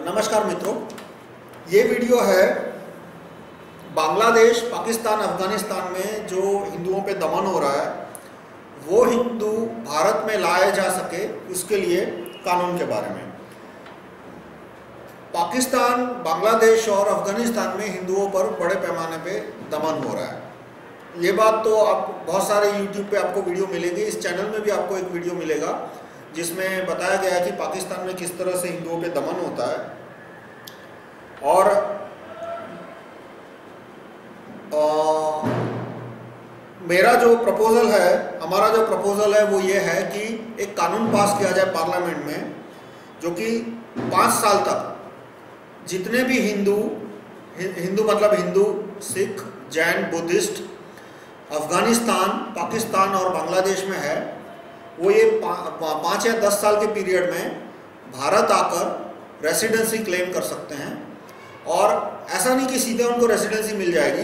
नमस्कार मित्रों, ये वीडियो है बांग्लादेश, पाकिस्तान, अफगानिस्तान में जो हिंदुओं पे दमन हो रहा है वो हिंदू भारत में लाए जा सके उसके लिए कानून के बारे में। पाकिस्तान, बांग्लादेश और अफगानिस्तान में हिंदुओं पर बड़े पैमाने पे दमन हो रहा है। ये बात तो आप बहुत सारे यूट्यूब पे आपको वीडियो मिलेगी, इस चैनल में भी आपको एक वीडियो मिलेगा जिसमें बताया गया है कि पाकिस्तान में किस तरह से हिंदुओं पे दमन होता है। और मेरा जो प्रपोजल है, हमारा जो प्रपोजल है वो ये है कि एक कानून पास किया जाए पार्लियामेंट में, जो कि 5 साल तक जितने भी हिंदू मतलब हिंदू, सिख, जैन, बुद्धिस्ट अफगानिस्तान, पाकिस्तान और बांग्लादेश में है, वो ये 5 या 10 साल के पीरियड में भारत आकर रेसिडेंसी क्लेम कर सकते हैं। और ऐसा नहीं कि सीधे उनको रेसिडेंसी मिल जाएगी।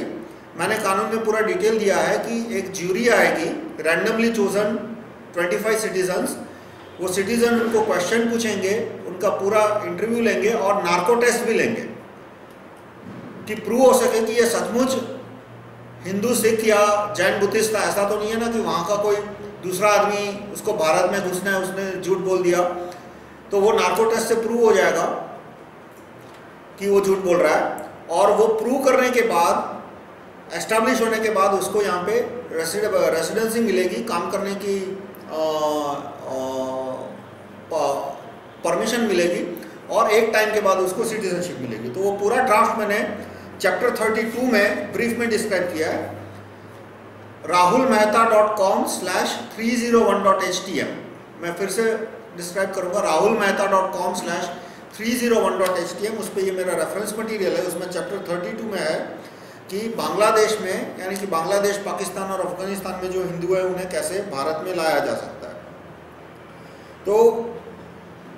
मैंने कानून में पूरा डिटेल दिया है कि एक ज्यूरी आएगी, रैंडमली चोजन 25 सिटीजन्स, वो सिटीजन उनको क्वेश्चन पूछेंगे, उनका पूरा इंटरव्यू लेंगे और नार्को टेस्ट भी लेंगे कि प्रूव हो सके कि ये सचमुच हिंदू, सिख या जैन, बुद्धिस्ट था। ऐसा तो नहीं है ना कि वहाँ का कोई दूसरा आदमी उसको भारत में घुसना है, उसने झूठ बोल दिया। तो वो नार्को टेस्ट से प्रूव हो जाएगा कि वो झूठ बोल रहा है, और वो प्रूव करने के बाद, एस्टैब्लिश होने के बाद उसको यहाँ पे रेसिडेंसी मिलेगी, काम करने की परमिशन मिलेगी, और एक टाइम के बाद उसको सिटीजनशिप मिलेगी। तो वो पूरा ड्राफ्ट मैंने चैप्टर 32 में ब्रीफ में डिस्क्राइब किया है। rahulmehta.com/301.htm, मैं फिर से डिस्क्राइब करूँगा, rahulmehta.com/301.htm, उस पर ये मेरा रेफरेंस मटेरियल है। उसमें चैप्टर 32 में है कि बांग्लादेश में, यानी कि बांग्लादेश, पाकिस्तान और अफगानिस्तान में जो हिंदू है उन्हें कैसे भारत में लाया जा सकता है। तो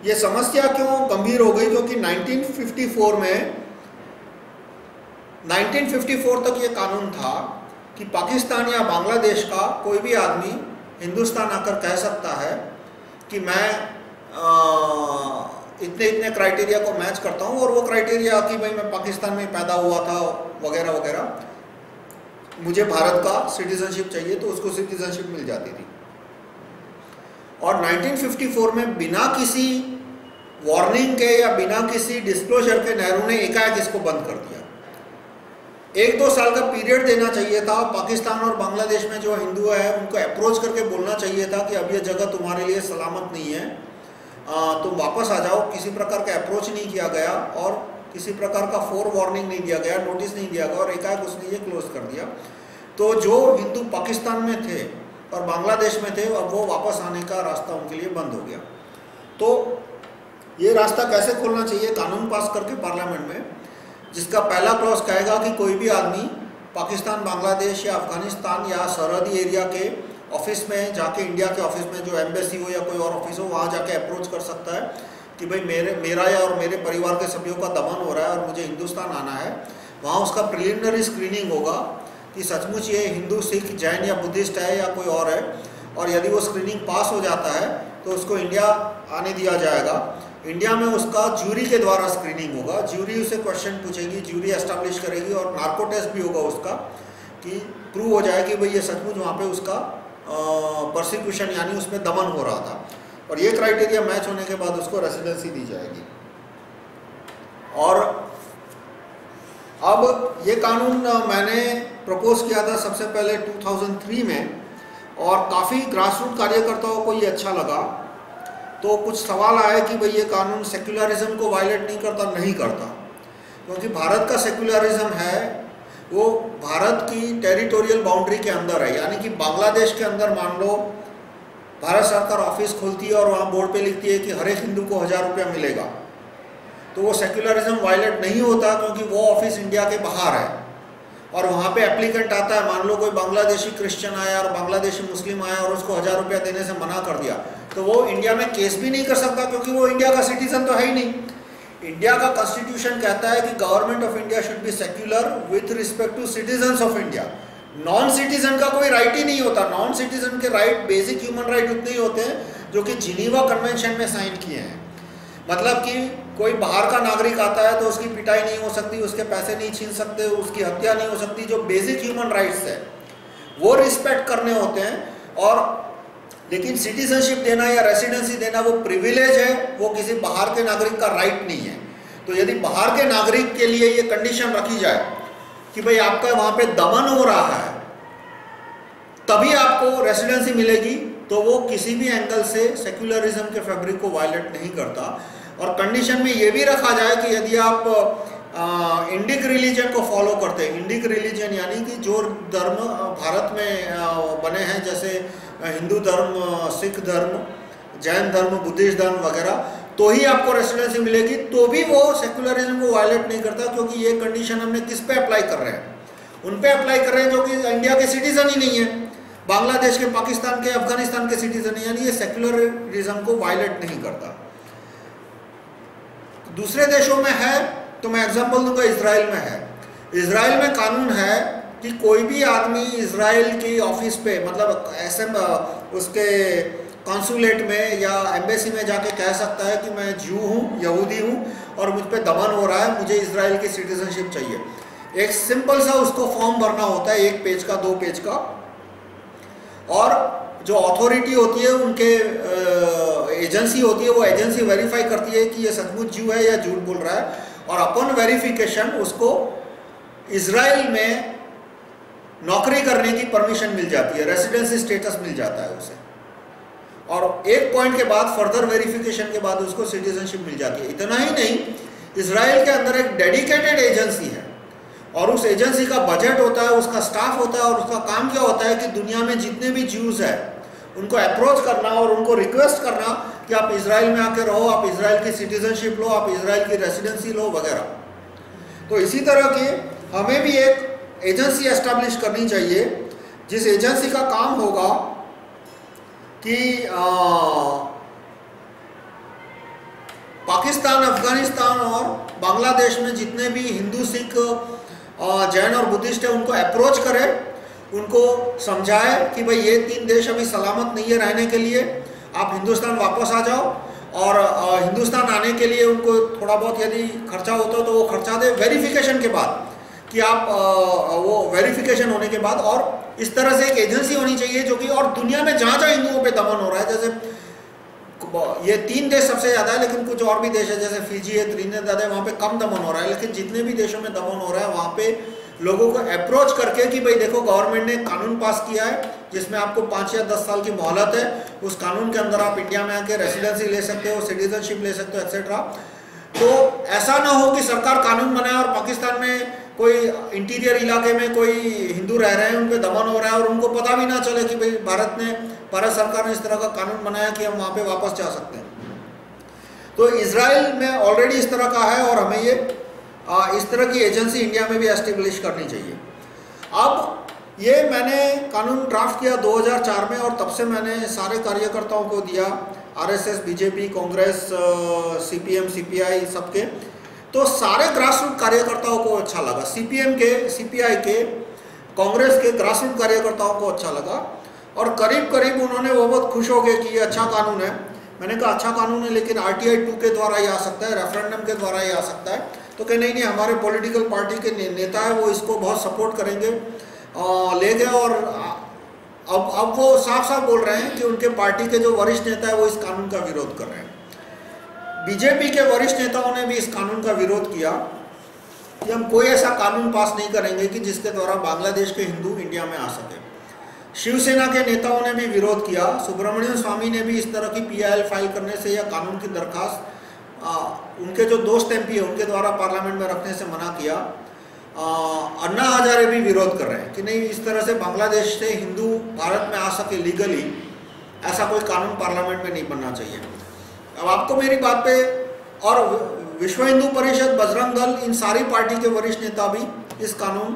ये समस्या क्यों गंभीर हो गई? क्योंकि 1954 तक ये कानून था कि पाकिस्तान या बांग्लादेश का कोई भी आदमी हिंदुस्तान आकर कह सकता है कि मैं इतने क्राइटेरिया को मैच करता हूँ, और वो क्राइटेरिया कि भाई मैं पाकिस्तान में पैदा हुआ था वगैरह वगैरह, मुझे भारत का सिटीजनशिप चाहिए, तो उसको सिटीजनशिप मिल जाती थी। और 1954 में बिना किसी वार्निंग के या बिना किसी डिस्क्लोजर के नेहरू ने एकाएक इसको बंद कर दिया। 1-2 साल का पीरियड देना चाहिए था। पाकिस्तान और बांग्लादेश में जो हिंदू है उनको अप्रोच करके बोलना चाहिए था कि अब ये जगह तुम्हारे लिए सलामत नहीं है, तुम वापस आ जाओ। किसी प्रकार का अप्रोच नहीं किया गया और किसी प्रकार का फोर वार्निंग नहीं दिया गया, नोटिस नहीं दिया गया, और एकाएक उसने ये क्लोज कर दिया। तो जो हिंदू पाकिस्तान में थे और बांग्लादेश में थे, अब वो वापस आने का रास्ता उनके लिए बंद हो गया। तो ये रास्ता कैसे खोलना चाहिए? कानून पास करके पार्लियामेंट में, जिसका पहला क्लॉज कहेगा कि कोई भी आदमी पाकिस्तान, बांग्लादेश या अफगानिस्तान या सरहदी एरिया के ऑफिस में जाके, इंडिया के ऑफिस में जो एम्बेसी हो या कोई और ऑफिस हो, वहाँ जाके अप्रोच कर सकता है कि भाई मेरा या और मेरे परिवार के सभ्यों का दमन हो रहा है और मुझे हिंदुस्तान आना है। वहाँ उसका प्रिलिमिनरी स्क्रीनिंग होगा कि सचमुच ये हिंदू, सिख, जैन या बुद्धिस्ट है या कोई और है, और यदि वो स्क्रीनिंग पास हो जाता है तो उसको इंडिया आने दिया जाएगा। इंडिया में उसका ज्यूरी के द्वारा स्क्रीनिंग होगा, ज्यूरी उसे क्वेश्चन पूछेगी, ज्यूरी एस्टैब्लिश करेगी, और नार्को टेस्ट भी होगा उसका कि प्रूव हो जाए कि भाई ये सचमुच वहाँ पे उसका परसिक्यूशन यानी उसमें दमन हो रहा था, और ये क्राइटेरिया मैच होने के बाद उसको रेसिडेंसी दी जाएगी। और अब ये कानून मैंने प्रपोज किया था सबसे पहले 2003 में, और काफ़ी ग्रासरूट कार्यकर्ताओं को ये अच्छा लगा। तो कुछ सवाल आए कि भाई ये कानून सेक्युलरिज्म को वायलेट नहीं करता, क्योंकि भारत का सेक्युलरिज्म है वो भारत की टेरिटोरियल बाउंड्री के अंदर है। यानी कि बांग्लादेश के अंदर मान लो भारत सरकार ऑफिस खोलती है और वहाँ बोर्ड पे लिखती है कि हर एक हिंदू को 1000 रुपया मिलेगा, तो वो सेक्युलरिज्म वायलेट नहीं होता, क्योंकि वो ऑफिस इंडिया के बाहर है। और वहाँ पे एप्लीकेंट आता है, मान लो कोई बांग्लादेशी क्रिश्चियन आया और बांग्लादेशी मुस्लिम आया और उसको 1000 रुपया देने से मना कर दिया, तो वो इंडिया में केस भी नहीं कर सकता, क्योंकि वो इंडिया का सिटीजन तो है ही नहीं। इंडिया का कॉन्स्टिट्यूशन कहता है कि government of India should be secular with respect to citizens of India. Non citizen का कोई राइट ही नहीं होता। नॉन सिटीजन के राइट, बेसिक ह्यूमन राइट उतने ही होते हैं जो कि जिनीवा कन्वेंशन में साइन किए हैं। मतलब कि कोई बाहर का नागरिक आता है तो उसकी पिटाई नहीं हो सकती, उसके पैसे नहीं छीन सकते, उसकी हत्या नहीं हो सकती। जो बेसिक ह्यूमन राइट्स है वो रिस्पेक्ट करने होते हैं। और लेकिन सिटीजनशिप देना या रेसिडेंसी देना वो प्रिविलेज है, वो किसी बाहर के नागरिक का राइट नहीं है। तो यदि बाहर के नागरिक के लिए ये कंडीशन रखी जाए कि भाई आपका वहाँ पे दमन हो रहा है तभी आपको रेसिडेंसी मिलेगी, तो वो किसी भी एंगल से सेक्युलरिज्म के फैब्रिक को वायलेट नहीं करता। और कंडीशन में ये भी रखा जाए कि यदि आप इंडिक रिलीजन को फॉलो करते हैं, इंडिक रिलीजन यानी कि जो धर्म भारत में बने हैं, जैसे हिंदू धर्म, सिख धर्म, जैन धर्म, बुद्धिस्ट धर्म वगैरह, तो ही आपको रेसिडेंसी मिलेगी। तो भी वो सेक्युलरिज्म को वायलेट नहीं करता, क्योंकि ये कंडीशन हमने किस पे अप्लाई कर रहे हैं? उन पे अप्लाई कर रहे हैं जो कि इंडिया के सिटीजन ही नहीं है, बांग्लादेश के, पाकिस्तान के, अफगानिस्तान के सिटीजन, यानी ये सेक्युलरिज्म को वायलेट नहीं करता। दूसरे देशों में है तो मैं एग्जांपल दूंगा, इजराइल में है। इजराइल में कानून है कि कोई भी आदमी इजराइल की ऑफिस पे, मतलब ऐसे उसके कॉन्सुलेट में या एम्बेसी में जाके कह सकता है कि मैं ज्यू हूँ, यहूदी हूँ और मुझ पे दमन हो रहा है, मुझे इजराइल की सिटीजनशिप चाहिए। एक सिंपल सा उसको फॉर्म भरना होता है, 1 पेज का, 2 पेज का, और जो अथॉरिटी होती है, उनके एजेंसी होती है, वो एजेंसी वेरीफाई करती है कि ये सचमुच ज्यू है या झूठ बोल रहा है, और अपन वेरिफिकेशन उसको इजराइल में नौकरी करने की परमिशन मिल जाती है, रेसिडेंसी स्टेटस मिल जाता है उसे, और एक पॉइंट के बाद फर्दर वेरिफिकेशन के बाद उसको सिटीजनशिप मिल जाती है। इतना ही नहीं, इजराइल के अंदर एक डेडिकेटेड एजेंसी है और उस एजेंसी का बजट होता है, उसका स्टाफ होता है, और उसका काम क्या होता है कि दुनिया में जितने भी ज्यूज है उनको अप्रोच करना और उनको रिक्वेस्ट करना कि आप इजराइल में आके रहो, आप इजराइल की सिटीजनशिप लो, आप इजराइल की रेसिडेंसी लो वगैरह। तो इसी तरह की हमें भी एक एजेंसी एस्टैब्लिश करनी चाहिए, जिस एजेंसी का काम होगा कि पाकिस्तान, अफगानिस्तान और बांग्लादेश में जितने भी हिंदू, सिख, जैन और बुद्धिस्ट है उनको अप्रोच करे, उनको समझाए कि भाई ये 3 देश अभी सलामत नहीं है रहने के लिए, आप हिंदुस्तान वापस आ जाओ, और हिंदुस्तान आने के लिए उनको थोड़ा बहुत यदि खर्चा होता तो वो खर्चा दे, वेरिफिकेशन के बाद कि आप वो वेरिफिकेशन होने के बाद। और इस तरह से एक एजेंसी होनी चाहिए जो कि, और दुनिया में जहाँ जहाँ हिंदुओं पे दमन हो रहा है, जैसे ये 3 देश सबसे ज़्यादा है, लेकिन कुछ और भी देश है जैसे फिजी है, त्रिनिदाद है, वहाँ पे कम दमन हो रहा है, लेकिन जितने भी देशों में दमन हो रहा है वहाँ पे लोगों को अप्रोच करके कि भाई देखो गवर्नमेंट ने कानून पास किया है जिसमें आपको 5 या 10 साल की मोहलत है, उस कानून के अंदर आप इंडिया में आके रेसिडेंसी ले सकते हो, सिटीजनशिप ले सकते हो, एक्सेट्रा। तो ऐसा ना हो कि सरकार कानून बनाए और पाकिस्तान में कोई इंटीरियर इलाके में कोई हिंदू रह रहे हैं, उन पे दमन हो रहा है और उनको पता भी ना चले कि भाई भारत सरकार ने इस तरह का कानून बनाया कि हम वहाँ पे वापस जा सकते हैं। तो इजराइल में ऑलरेडी इस तरह का है और हमें ये इस तरह की एजेंसी इंडिया में भी एस्टेब्लिश करनी चाहिए। अब ये मैंने कानून ड्राफ्ट किया 2004 में, और तब से मैंने सारे कार्यकर्ताओं को दिया, RSS, BJP, Congress, CPM, CPI, सबके। तो सारे ग्रासरूट कार्यकर्ताओं को अच्छा लगा, सीपीएम के, सीपीआई के, कांग्रेस के ग्रासरूट कार्यकर्ताओं को अच्छा लगा, और करीब करीब उन्होंने वो बहुत खुश हो गए कि ये अच्छा कानून है। मैंने कहा अच्छा कानून है लेकिन RTI 2 के द्वारा ही आ सकता है, रेफरेंडम के द्वारा ही आ सकता है। तो कहे नहीं, हमारे पॉलिटिकल पार्टी के नेता है वो इसको बहुत सपोर्ट करेंगे, ले गए। और अब वो साफ साफ बोल रहे हैं कि उनके पार्टी के जो वरिष्ठ नेता है वो इस कानून का विरोध कर रहे हैं। बीजेपी के वरिष्ठ नेताओं ने भी इस कानून का विरोध किया कि हम कोई ऐसा कानून पास नहीं करेंगे कि जिसके द्वारा बांग्लादेश के हिंदू इंडिया में आ सके। शिवसेना के नेताओं ने भी विरोध किया, सुब्रमण्यम स्वामी ने भी इस तरह की PIL फाइल करने से या कानून की दरखास्त उनके जो दोस्त MP है उनके द्वारा पार्लियामेंट में रखने से मना किया। अन्ना हजारे भी विरोध कर रहे हैं कि नहीं, इस तरह से बांग्लादेश से हिंदू भारत में आ सके लीगली, ऐसा कोई कानून पार्लियामेंट में नहीं बनना चाहिए। अब आपको मेरी बात पे, और विश्व हिंदू परिषद, बजरंग दल, इन सारी पार्टी के वरिष्ठ नेता भी इस कानून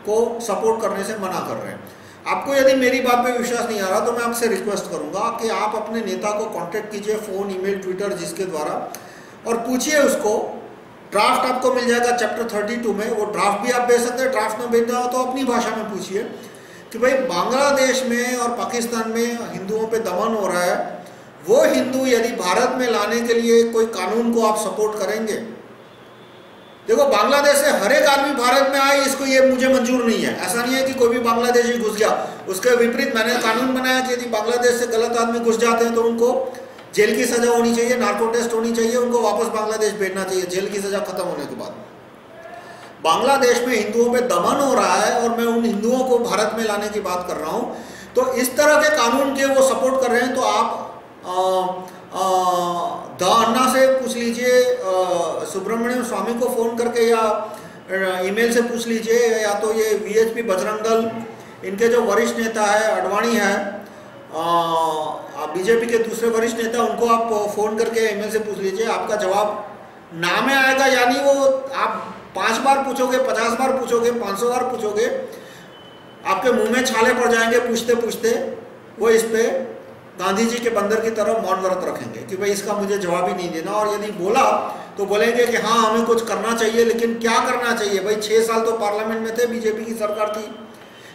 को सपोर्ट करने से मना कर रहे हैं। आपको यदि मेरी बात पे विश्वास नहीं आ रहा तो मैं आपसे रिक्वेस्ट करूंगा कि आप अपने नेता को कांटेक्ट कीजिए, फ़ोन, ईमेल, ट्विटर, जिसके द्वारा, और पूछिए उसको। ड्राफ्ट आपको मिल जाएगा चैप्टर 32 में, वो ड्राफ्ट भी आप भेज सकते हैं। ड्राफ्ट में भेजना हो तो अपनी भाषा में पूछिए कि भाई बांग्लादेश में और पाकिस्तान में हिंदुओं पे दमन हो रहा है, वो हिंदू यदि भारत में लाने के लिए कोई कानून को आप सपोर्ट करेंगे? देखो, बांग्लादेश से हर एक आदमी भारत में आए, इसको ये मुझे मंजूर नहीं है। ऐसा नहीं है कि कोई भी बांग्लादेशी घुस गया। उसके विपरीत मैंने कानून बनाया कि यदि बांग्लादेश से गलत आदमी घुस जाते हैं तो उनको जेल की सजा होनी चाहिए, नार्को टेस्ट होनी चाहिए, उनको वापस बांग्लादेश भेजना चाहिए जेल की सजा खत्म होने के बाद। बांग्लादेश में हिंदुओं पे दमन हो रहा है और मैं उन हिंदुओं को भारत में लाने की बात कर रहा हूँ। तो इस तरह के कानून के वो सपोर्ट कर रहे हैं। तो आप द अन्ना से पूछ लीजिए, सुब्रमण्यम स्वामी को फ़ोन करके या ईमेल से पूछ लीजिए, या तो ये वीएचपी बजरंग दल, इनके जो वरिष्ठ नेता है अडवाणी है, बीजेपी के दूसरे वरिष्ठ नेता, उनको आप फ़ोन करके ईमेल से पूछ लीजिए। आपका जवाब ना में आएगा, यानी वो आप 5 बार पूछोगे, 50 बार पूछोगे, 500 बार पूछोगे, आपके मुंह में छाले पड़ जाएंगे पूछते पूछते। वो इस पे गांधी जी के बंदर की तरह मौन व्रत रखेंगे कि भाई इसका मुझे जवाब ही नहीं देना। और यदि बोला तो बोलेंगे कि हाँ हमें कुछ करना चाहिए, लेकिन क्या करना चाहिए भाई? 6 साल तो पार्लियामेंट में थे, बीजेपी की सरकार थी,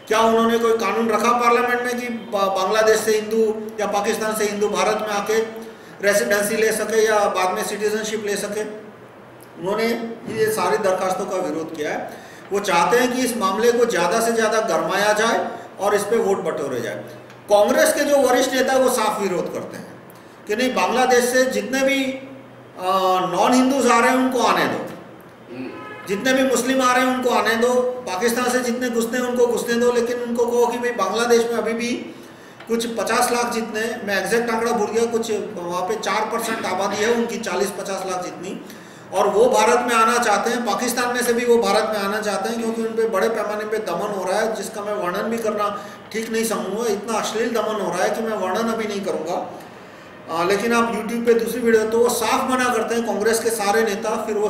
क्या उन्होंने कोई कानून रखा पार्लियामेंट में कि बांग्लादेश से हिंदू या पाकिस्तान से हिंदू भारत में आके रेसिडेंसी ले सके या बाद में सिटीजनशिप ले सके? उन्होंने ये सारी दरखास्तों का विरोध किया है। वो चाहते हैं कि इस मामले को ज़्यादा से ज़्यादा गरमाया जाए और इस पर वोट बटोरे जाए। कांग्रेस के जो वरिष्ठ नेता है वो साफ विरोध करते हैं कि नहीं, बांग्लादेश से जितने भी नॉन हिंदूज आ रहे हैं उनको आने दो, जितने भी मुस्लिम आ रहे हैं उनको आने दो, पाकिस्तान से जितने घुसते हैं उनको घुसने दो, लेकिन उनको कहो कि भाई बांग्लादेश में अभी भी कुछ 50 लाख जितने, मैं एग्जैक्ट आंकड़ा भूल गया, कुछ वहाँ पे 4% आबादी है उनकी, 40-50 लाख जितनी, और वो भारत में आना चाहते हैं। पाकिस्तान में से भी वो भारत में आना चाहते हैं क्योंकि उन पे बड़े पैमाने पे दमन हो रहा है, जिसका मैं वर्णन भी करना ठीक नहीं समझूंगा। इतना अश्लील दमन हो रहा है कि मैं वर्णन अभी नहीं करूँगा। लेकिन आप यूट्यूब पे दूसरी वीडियो, तो वो साफ मना करते हैं कांग्रेस के सारे नेता। फिर वो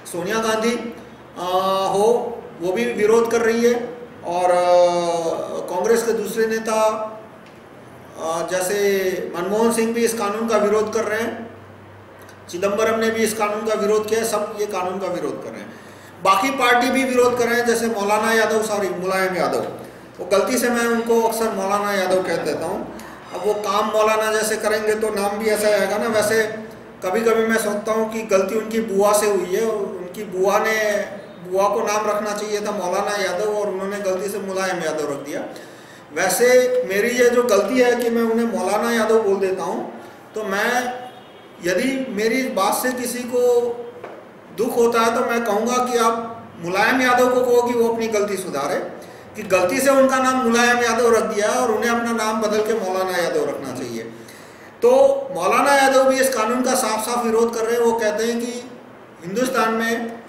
सोनिया गांधी हो, वो भी विरोध कर रही है, और कांग्रेस के दूसरे नेता जैसे मनमोहन सिंह भी इस कानून का विरोध कर रहे हैं, चिदम्बरम ने भी इस कानून का विरोध किया है, सब ये कानून का विरोध कर रहे हैं। बाकी पार्टी भी विरोध कर रहे हैं, जैसे मुलायम यादव, वो गलती से मैं उनको अक्सर मौलाना यादव कह देता हूँ। अब वो काम मौलाना जैसे करेंगे तो नाम भी ऐसा आएगा ना। वैसे कभी कभी मैं सोचता हूँ कि गलती उनकी बुआ से हुई है, उनकी बुआ को नाम रखना चाहिए था मौलाना यादव और उन्होंने गलती से मुलायम यादव रख दिया। वैसे मेरी ये जो गलती है कि मैं उन्हें मौलाना यादव बोल देता हूँ, तो मैं यदि मेरी बात से किसी को दुख होता है तो मैं कहूँगा कि आप मुलायम यादव को कहो कि वो अपनी गलती सुधारे, कि गलती से उनका नाम मुलायम यादव रख दिया और उन्हें अपना नाम बदल के मौलाना यादव रखना चाहिए। तो मौलाना यादव भी इस कानून का साफ साफ विरोध कर रहे हैं। वो कहते हैं कि हिंदुस्तान में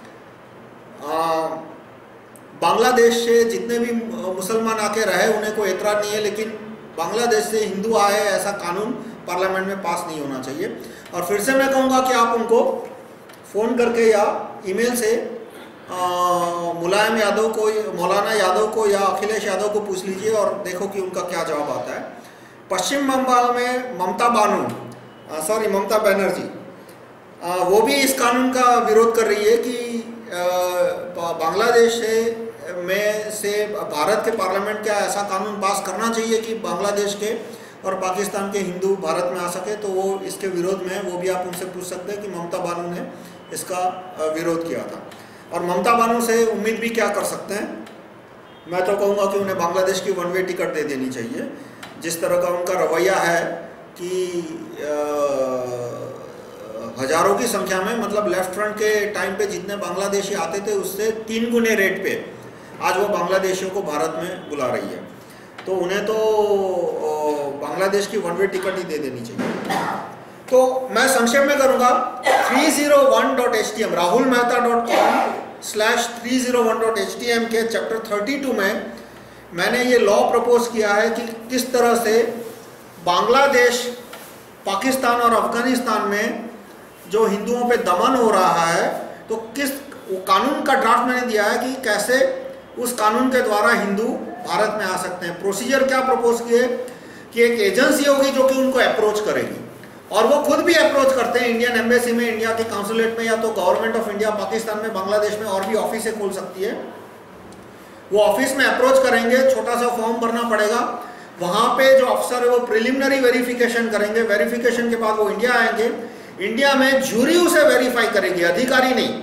बांग्लादेश से जितने भी मुसलमान आके रहे उन्हें कोई एतराज़ नहीं है, लेकिन बांग्लादेश से हिंदू आए ऐसा कानून पार्लियामेंट में पास नहीं होना चाहिए। और फिर से मैं कहूँगा कि आप उनको फ़ोन करके या ईमेल से मौलाना यादव को या अखिलेश यादव को पूछ लीजिए और देखो कि उनका क्या जवाब आता है। पश्चिम बंगाल में ममता बनर्जी वो भी इस कानून का विरोध कर रही है कि बांग्लादेश से भारत के पार्लियामेंट का ऐसा कानून पास करना चाहिए कि बांग्लादेश के और पाकिस्तान के हिंदू भारत में आ सके। तो वो इसके विरोध में, वो भी आप उनसे पूछ सकते हैं कि ममता बानू ने इसका विरोध किया था। और ममता बानू से उम्मीद भी क्या कर सकते हैं? मैं तो कहूँगा कि उन्हें बांग्लादेश की 1 वे टिकट दे देनी चाहिए। जिस तरह का उनका रवैया है कि हज़ारों की संख्या में, मतलब लेफ्ट फ्रंट के टाइम पे जितने बांग्लादेशी आते थे उससे 3 गुने रेट पे आज वो बांग्लादेशियों को भारत में बुला रही है। तो उन्हें तो बांग्लादेश की 1 वे टिकट ही दे देनी चाहिए। तो मैं संक्षेप में करूँगा, 301.htm rahulmehta.com/301.htm के चैप्टर 32 में मैंने ये लॉ प्रपोज किया है कि किस तरह से बांग्लादेश, पाकिस्तान और अफगानिस्तान में जो हिंदुओं पे दमन हो रहा है, तो किस कानून का ड्राफ्ट मैंने दिया है कि कैसे उस कानून के द्वारा हिंदू भारत में आ सकते हैं। प्रोसीजर क्या प्रपोज किए कि एक एजेंसी होगी जो कि उनको अप्रोच करेगी, और वो खुद भी अप्रोच करते हैं इंडियन एम्बेसी में, इंडिया के काउंसुलेट में, या तो गवर्नमेंट ऑफ इंडिया पाकिस्तान में, बांग्लादेश में और भी ऑफिस खोल सकती है। वो ऑफिस में अप्रोच करेंगे, छोटा सा फॉर्म भरना पड़ेगा वहां पे जो अफसर है वो प्रिलिमिनरी वेरिफिकेशन करेंगे, वेरिफिकेशन के बाद वो इंडिया आएंगे, इंडिया में जूरी उसे वेरीफाई करेगी, अधिकारी नहीं,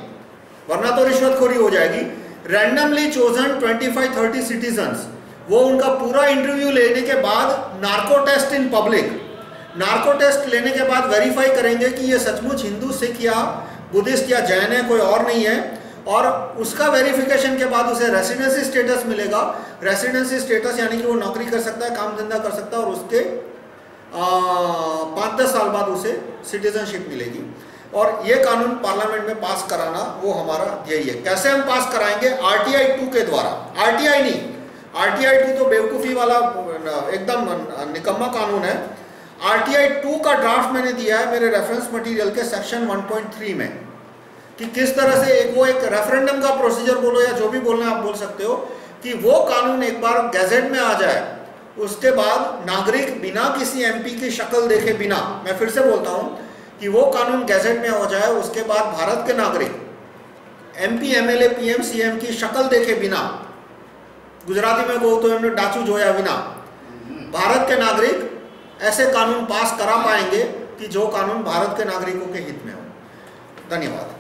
वरना तो रिश्वतखोरी हो जाएगी। रैंडमली चोजन 25-30 सिटीजन्स, वो उनका पूरा इंटरव्यू लेने के बाद narco test in public, narco test लेने के बाद वेरीफाई करेंगे कि ये सचमुच हिंदू, सिख या बुद्धिस्ट या जैन है, कोई और नहीं है, और उसका वेरिफिकेशन के बाद उसे रेसिडेंसी स्टेटस मिलेगा। रेसिडेंसी स्टेटस यानी कि वो नौकरी कर सकता है, काम धंधा कर सकता है, और उसके 5-10 साल बाद उसे सिटीजनशिप मिलेगी। और ये कानून पार्लियामेंट में पास कराना वो हमारा ध्येय है। कैसे हम पास कराएंगे? RTI 2 के द्वारा। RTI नहीं, RTI 2 तो बेवकूफ़ी वाला एकदम निकम्मा कानून है। RTI 2 का ड्राफ्ट मैंने दिया है मेरे रेफरेंस मटेरियल के सेक्शन 1.3 में, कि किस तरह से वो एक रेफरेंडम का प्रोसीजर बोलो या जो भी बोलना है आप बोल सकते हो, कि वो कानून एक बार गैजेट में आ जाए, उसके बाद नागरिक बिना किसी MP की शक्ल देखे बिना, मैं फिर से बोलता हूँ कि वो कानून गैजेट में हो जाए, उसके बाद भारत के नागरिक MP, MLA, PM, CM की शक्ल देखे बिना, गुजराती में कहूँ तो हमने डाचू जोया बिना, भारत के नागरिक ऐसे कानून पास करा पाएंगे कि जो कानून भारत के नागरिकों के हित में हो। धन्यवाद।